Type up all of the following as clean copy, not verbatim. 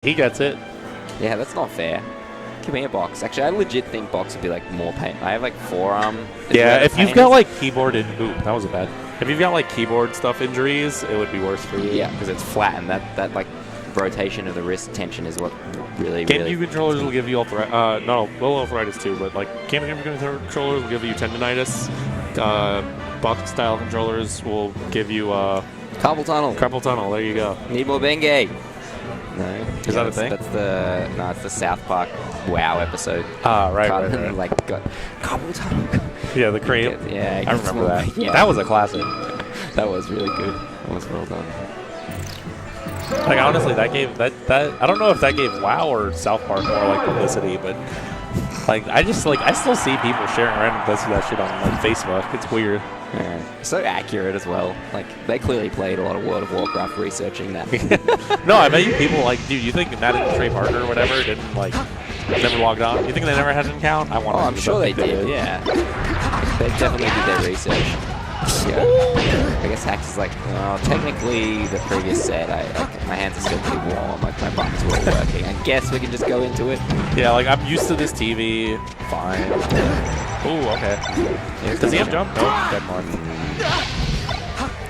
He gets it. Yeah, that's not fair. Give me a box. Actually, I legit think box would be like more pain. I have like forearm. Yeah, if you've got like keyboard and that was a bad. If you've got like keyboard stuff injuries, it would be worse for you. Yeah, because it's flat and that like rotation of the wrist tension is what really. GameCube controllers will give you arthritis too, but like GameCube controllers will give you tendonitis. Box style controllers will give you carpal tunnel. Carpal tunnel. There you go. Need more Bengay. No. Is that a thing? That's it's the South Park WoW episode. Ah, right. Like got carpal tunnel. Yeah, the cream. Yeah, I remember that. Yeah. That was a classic. That was really good. That was well done. Like honestly, that gave that I don't know if that gave WoW or South Park more like publicity, but like I still see people sharing random clips of that shit on like Facebook. It's weird. Yeah. So accurate as well. Like they clearly played a lot of World of Warcraft researching that. No, I bet you people like, dude, you think Matt and Trey Parker or whatever didn't like never logged on? You think they never had an account? I'm sure they did. Yeah, they definitely did their research. Yeah. I guess Hacks is like, technically the previous set, my hands are still pretty warm, like my buttons were all working. I guess we can just go into it. Yeah, like I'm used to this TV. Fine. Ooh, okay. Yeah, does he have jump? No, dead one.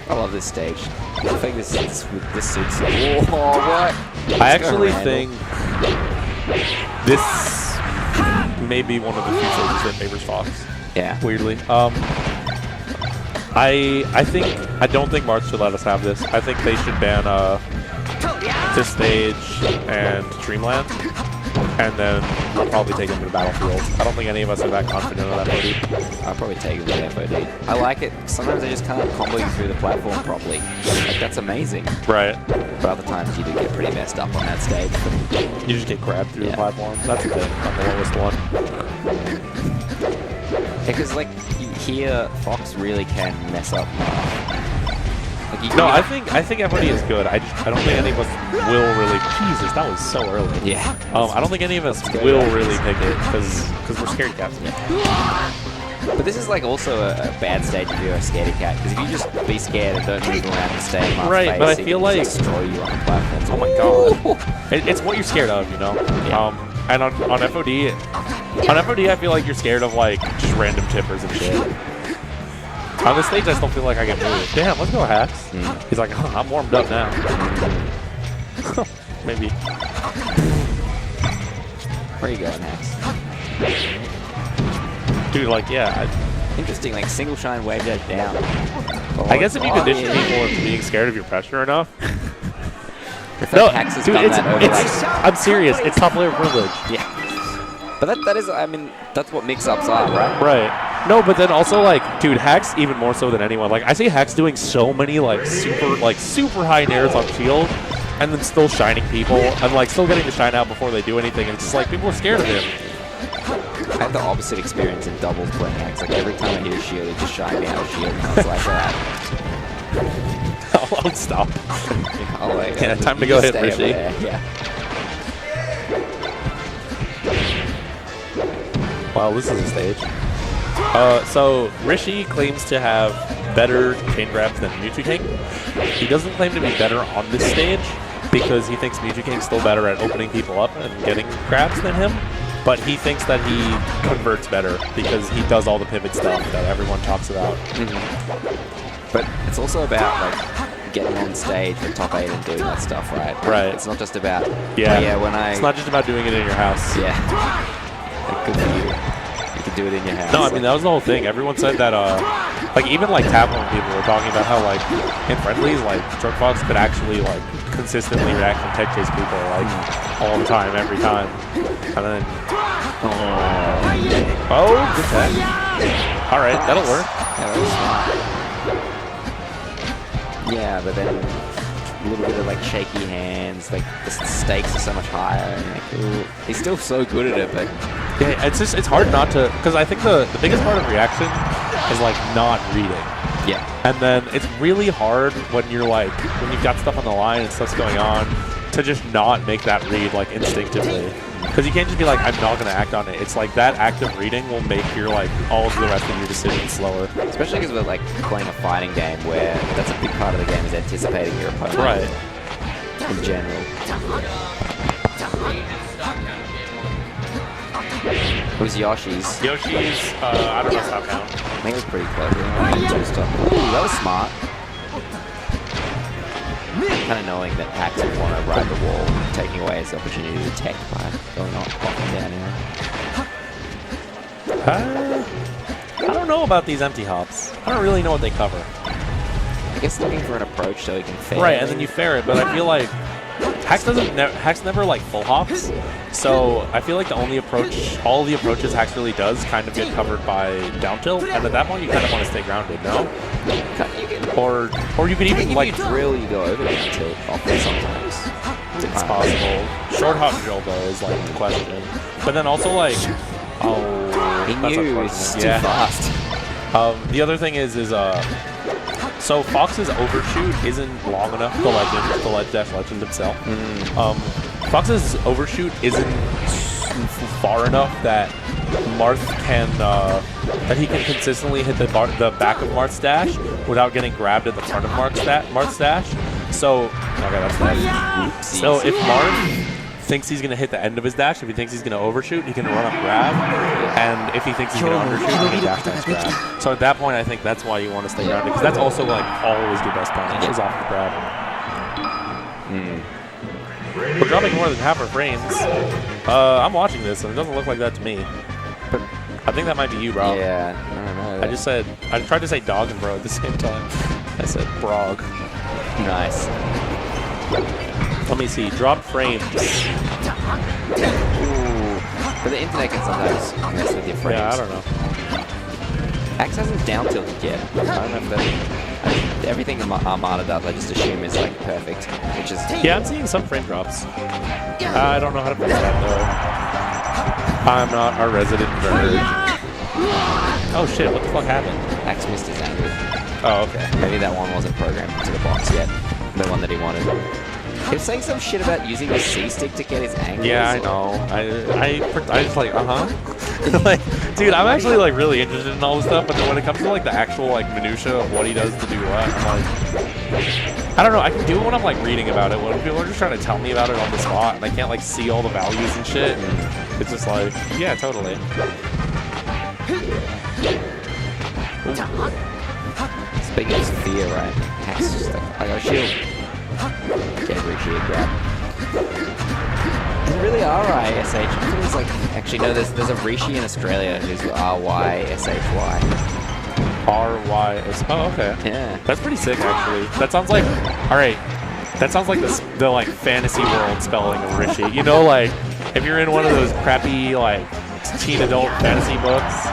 I love this stage. I think this suits. Whoa, what? I actually think this may be one of the few stages that favors Fox. Yeah. Weirdly. I don't think March should let us have this. I think they should ban this stage and Dreamland, and then we'll probably take them to the Battlefield. I don't think any of us are that confident on that FOD. I'll probably take them to the FOD. I like it. Sometimes they just can't combo you through the platform properly. Like, that's amazing. Right. But other times you do get pretty messed up on that stage. You just get grabbed through the platform. That's the thing on the lowest one. Because like you hear Fox really can mess up. Like, no, I think FOD is good. I don't think any of us will really. Jesus, that was so early. Yeah. I don't think any of us will really pick it because we're scared cats. But this is like also a bad stage if you're a scaredy cat, because if you just be scared and don't move around and stay in my right, face, but I feel like destroy you on the platforms. Oh my god, it's what you're scared of, you know. Yeah. And on FOD, I feel like you're scared of like just random tippers and shit. On this stage, I still feel like I can move. Damn, let's go Hacks. He's like, I'm warmed up now. Maybe. Where are you going, Hacks? Dude, like, yeah. Interesting, like single shine wave that down. I guess if you condition people into being scared of your pressure enough. No, dude, I'm serious. It's top layer privilege. Yeah. But that is, I mean, that's what mix-ups are, right? Right. No, but then also, like, dude, Hacks even more so than anyone. Like, I see Hacks doing so many, like, super high nairs on shield, and then still shining people, and, like, still getting to shine out before they do anything, and it's just, like, people are scared of him. I had the opposite experience in doubles playing Hacks. Like, every time I hit a shield, it just shined me out of shield, and I was like, I'll stop. Yeah, time to go hit Rishi. Yeah. Wow, this is a stage. So Rishi claims to have better chain grabs than Mewtwo King. He doesn't claim to be better on this stage because he thinks Mewtwo King's still better at opening people up and getting grabs than him. But he thinks that he converts better because he does all the pivot stuff that everyone talks about. But it's also about like getting on stage with top 8 and doing that stuff, right? Right. It's not just about It's not just about doing it in your house. Yeah. Like, good for you. You can do it in your house. No, I mean that was the whole thing. Everyone said that like even like Taplin people were talking about how like in friendlies like Stroke Fox could actually like consistently react and tech chase people like all the time, every time. And then good tech. Alright, that'll work. Yeah, that was smart. Yeah, but then a little bit of like shaky hands, like the stakes are so much higher. And, like, he's still so good at it, but yeah, it's hard not to, because I think the biggest part of reaction is like not reading. Yeah. And then it's really hard when you're like when you've got stuff on the line and stuff's going on to just not make that read like instinctively. Because you can't just be like, I'm not going to act on it. It's like that active reading will make your like all of the rest of your decisions slower. Especially because we're like playing a fighting game where that's a big part of the game is anticipating your opponent. Right. In general. It was Yoshi's. Yoshi's, I don't know stop count. I think it was pretty close. Ooh, that was smart. Kind of knowing that Pax would want to ride the wall, taking away his opportunity to tech by going off down here. I don't know about these empty hops. I don't really know what they cover. I guess looking for an approach so he can fair. Right, and then you fair it, but I feel like Hax never like full hops, so I feel like the only approach, all the approaches Hax really does kind of get covered by down tilt, and at that point you kind of want to stay grounded, no? Or you could even like drill, you go over down tilt often sometimes. It's possible. Short hop drill though is like the question, but then also like he knew it's too fast. The other thing is so Fox's overshoot isn't long enough to let Dash Legend himself. Fox's overshoot isn't far enough that Marth can that he can consistently hit the back of Marth's dash without getting grabbed at the front of Marth's dash. So okay, that's bad. So if Marth thinks he's going to hit the end of his dash, if he thinks he's going to overshoot, he can run up grab, and if he thinks he's going to undershoot, he can dash dance grab. So at that point, I think that's why you want to stay grounded, because that's also like always your best punish is off the grab. We're dropping more than half our frames. I'm watching this, and it doesn't look like that to me. But I think that might be you, bro. Yeah, I don't know. I tried to say dog and bro at the same time. I said brog. Nice. Let me see. Drop frames. Ooh. But the internet can sometimes mess with your frames. Yeah, I don't know. Axe hasn't down tilted yet. I don't know if that... Everything Armada does, I just assume is like perfect. Which is... Yeah, I'm seeing some frame drops. I don't know how to fix that though. I'm not a resident nerd. Oh shit, what the fuck happened? Axe missed his angle. Oh, okay. Maybe that one wasn't programmed to the box yet. The one that he wanted. He was saying some shit about using the C-stick to get his angles. Yeah, I know. I just like, like, dude, I'm actually like really interested in all this stuff, but then when it comes to like the actual like minutia of what he does to do what, I'm like, I don't know. I can do it when I'm like reading about it. When people are just trying to tell me about it on the spot, and I can't like see all the values and shit. It's just like, yeah, totally. Speaking of fear, right? Hack's just like, I got a shield. Get Rishi a grab. They really are ISH. I think it's like, actually no, there's a Rishi in Australia who's RYSHY. RYS. Oh, okay. Yeah. That's pretty sick, actually. That sounds like, all right. That sounds like the like fantasy world spelling of Rishi. You know, like if you're in one of those crappy like teen adult fantasy books,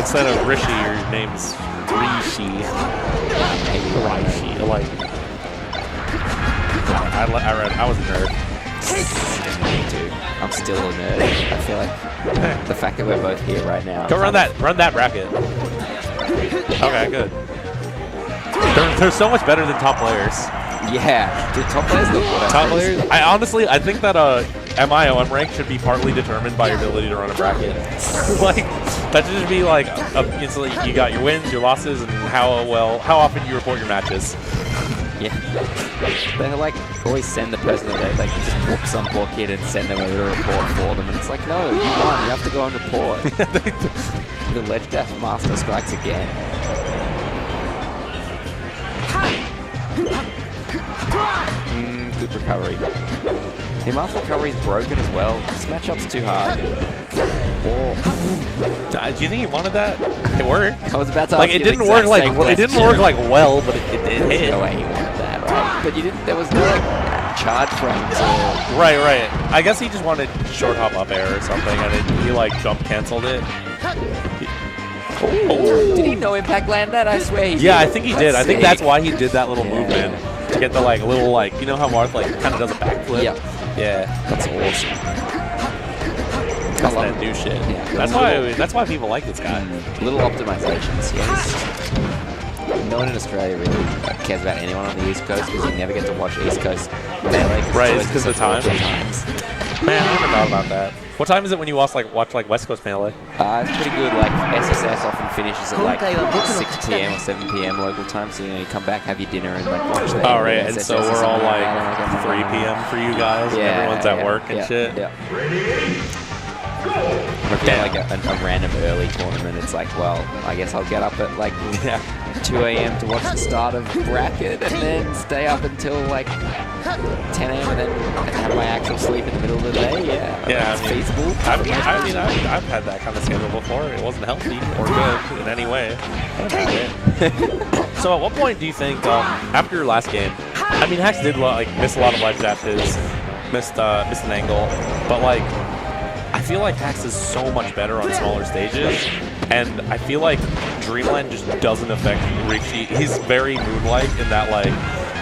instead of Rishi, your name's Rishi. Rishi. Like. I was a nerd. Me too. I'm still a nerd. I feel like the fact that we're both here right now. Go run that bracket. Okay, good. They're so much better than top players. Yeah, dude, top players look good. Top players. I think that MIOM rank should be partly determined by your ability to run a bracket. Like that should just be like instantly you got your wins, your losses, and how often you report your matches. Yeah. They like always send the person that they just book some poor kid and send them over to report for them, and it's like, no, you won, you have to go and report. The Ledge Death Master strikes again. Good recovery. The Master recovery is broken as well. This matchup's too hard. Do you think he wanted that? It worked. I was about to like ask it didn't work like it didn't work like well, but it did hit. There's no way he wanted that, right? But you didn't. There was no like charge frames. Right. I guess he just wanted short hop up air or something, and he like jump canceled it. Oh. Did he no impact land that? I swear he did. Yeah, I think he did. I think sick. that's why he did that little movement to get the like little like you know how Marth like kind of does a backflip. Yeah, that's awesome. That's that new shit. Yeah, that's why people like this guy. Little optimizations. Yes. No one in Australia really cares about anyone on the East Coast because you never get to watch East Coast melee. Right, it's because of the times. Man, I never thought about that. What time is it when you watch like West Coast melee? It's pretty good. Like SSS often finishes at like 6 p.m. or 7 p.m. local time, so you come back, have your dinner, and like watch that. Oh right, and so we're all like 3 p.m. for you guys. Yeah, and everyone's at work and shit. Yeah. Or if you have like a random early tournament, it's like, well, I guess I'll get up at like 2 a.m. to watch the start of bracket and then stay up until like 10 a.m. and then have my actual sleep in the middle of the day. Yeah, it's feasible. I've had that kind of schedule before. It wasn't healthy or good in any way. So at what point do you think, after your last game, I mean, Hax did miss a lot of ledge dashes, missed an angle, but like, I feel like Hax is so much better on smaller stages, and I feel like Dreamland just doesn't affect Rishi. He's very Moon-like in that, like,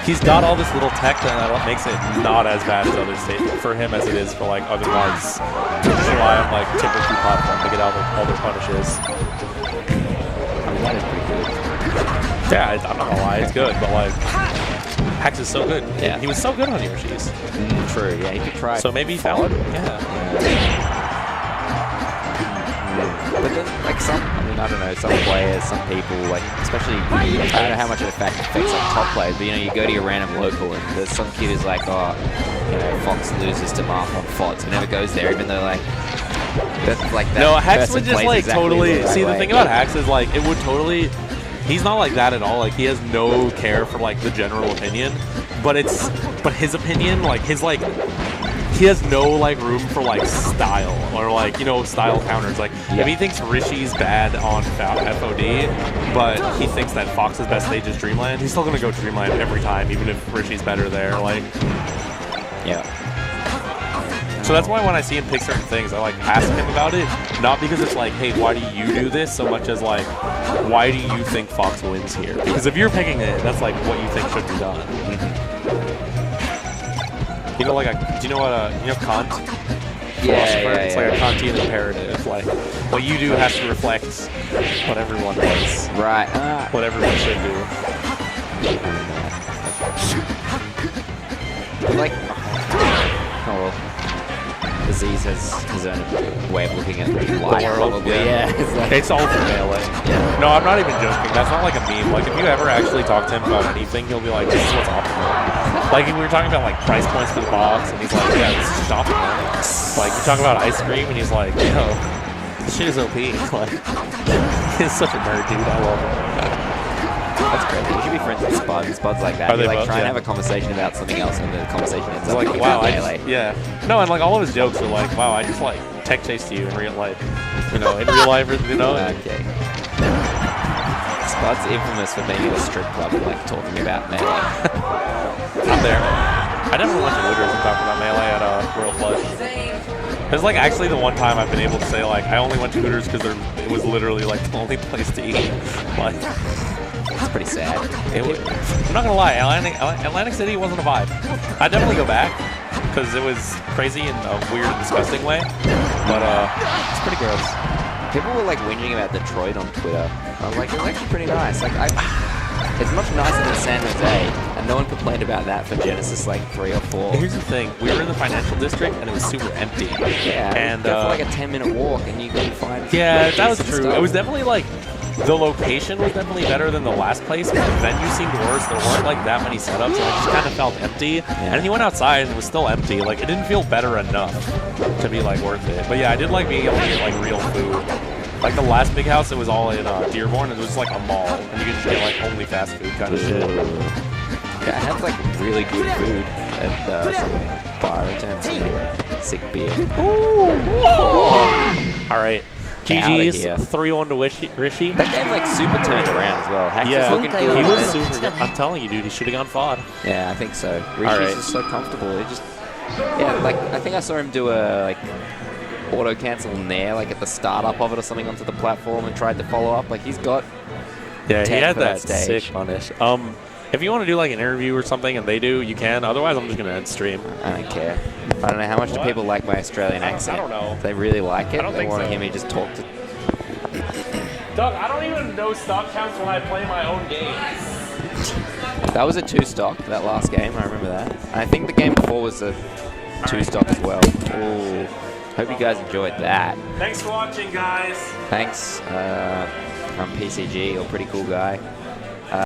he's got all this little tech that makes it not as bad as other stages for him as it is for like other mods to just rely on like Timber 2 platform to get out all their punishes. I mean, that is pretty good. Yeah, I'm not gonna lie, it's good, but like, Hax is so good. Yeah. He was so good on Yoshi's. True, yeah, he could try. So maybe he found it? Yeah. But then, like, I don't know, some players, some people, like, especially, I don't know how much it affects like top players, but you know, you go to your random local and there's some kid who's like, oh, you know, Fox loses to Mark on FODs and never goes there, even though, like, that's like that. No, Hax would just, like, exactly totally, the see, the way. thing about Hax is, like, it would totally, he's not like that at all. Like, he has no care for, like, the general opinion, but his opinion, like, he has no, like, room for, like, style or, like, you know, style counters. Like, if he thinks Rishi's bad on FOD, but he thinks that Fox's best stage is Dreamland, he's still going to go Dreamland every time, even if Rishi's better there. Like, so that's why when I see him pick certain things, I, like, ask him about it. Not because it's like, hey, why do you do this? So much as, like, why do you think Fox wins here? Because if you're picking it, that's, like, what you think should be done. You know, like, do you know what, you know, Kant? It's like a Kantian imperative. Like, what you do has to reflect what everyone does. Right. What everyone should do. Like, oh well. Aziz has his own way of looking at life, probably. It's all for Melee. No, I'm not even joking. That's not like a meme. Like, if you ever actually talk to him about anything, he'll be like, this is what's optimal. Like, we were talking about, like, price points for the box, and he's like, yeah, this is just optimal. Like, you talk about ice cream, and he's like, yo, this shit is OP. Like, he's such a nerd, dude. I love him. That's crazy. You should be friends with Spud. Spud's like that. You like try and have a conversation about something else, and the conversation ends up like, being wow, Melee. No, and like all of his jokes are like, wow, I just like tech chased you in real life. You know, in real life, you know. Okay. Spud's infamous for being at a strip club and like talking about Melee. I'm there. I definitely went to Wooders and talked about Melee at Royal Flush. It's like actually the one time I've been able to say like I only went to Hooters because it was literally like the only place to eat. Like. It's pretty sad. I'm not gonna lie, Atlantic City wasn't a vibe. I'd definitely go back because it was crazy in a weird, disgusting way. But it's pretty gross. People were like whinging about Detroit on Twitter. I was like, it was actually pretty nice. Like, it's much nicer than San Jose, and no one complained about that for Genesis like 3 or 4. Here's the thing: we were in the financial district, and it was super empty. Yeah, and go for like a 10-minute walk, and you can find. Yeah, that was true. It was definitely like. The location was definitely better than the last place, but the venue seemed worse. There weren't like that many setups, and it just kind of felt empty. And then you went outside and it was still empty. Like, it didn't feel better enough to be like worth it. But yeah, I did like being able to get like real food. Like the last big house, it was all in Dearborn, and it was like a mall, and you could just get like only fast food kind of shit. Yeah, I had like really good food at some bar in terms of sick beer. All right. GG's 3-1 to Rishi. That game like super turned around as well. Hax yeah, was looking good. He was super good. I'm telling you, dude, he should have gone FOD. Yeah, I think so. Rishi's just so comfortable. It just, like I think I saw him do a like auto cancel nair like at the startup of it or something onto the platform and tried to follow up. Like he's got. Yeah, he had that stage. sick punish. If you want to do like an interview or something and they do, you can. Otherwise, I'm just gonna end stream. I don't care. I don't know how much do people like my Australian accent. I don't know. If they really like it. I don't they think want to so. hear me just talk to. Doug, I don't even know stock counts when I play my own games. That was a 2-stock, that last game. I remember that. And I think the game before was a 2-stock as well. Ooh. Hope you guys enjoyed that. Thanks for watching, guys. Thanks. I'm PCG, or Pretty Cool Guy.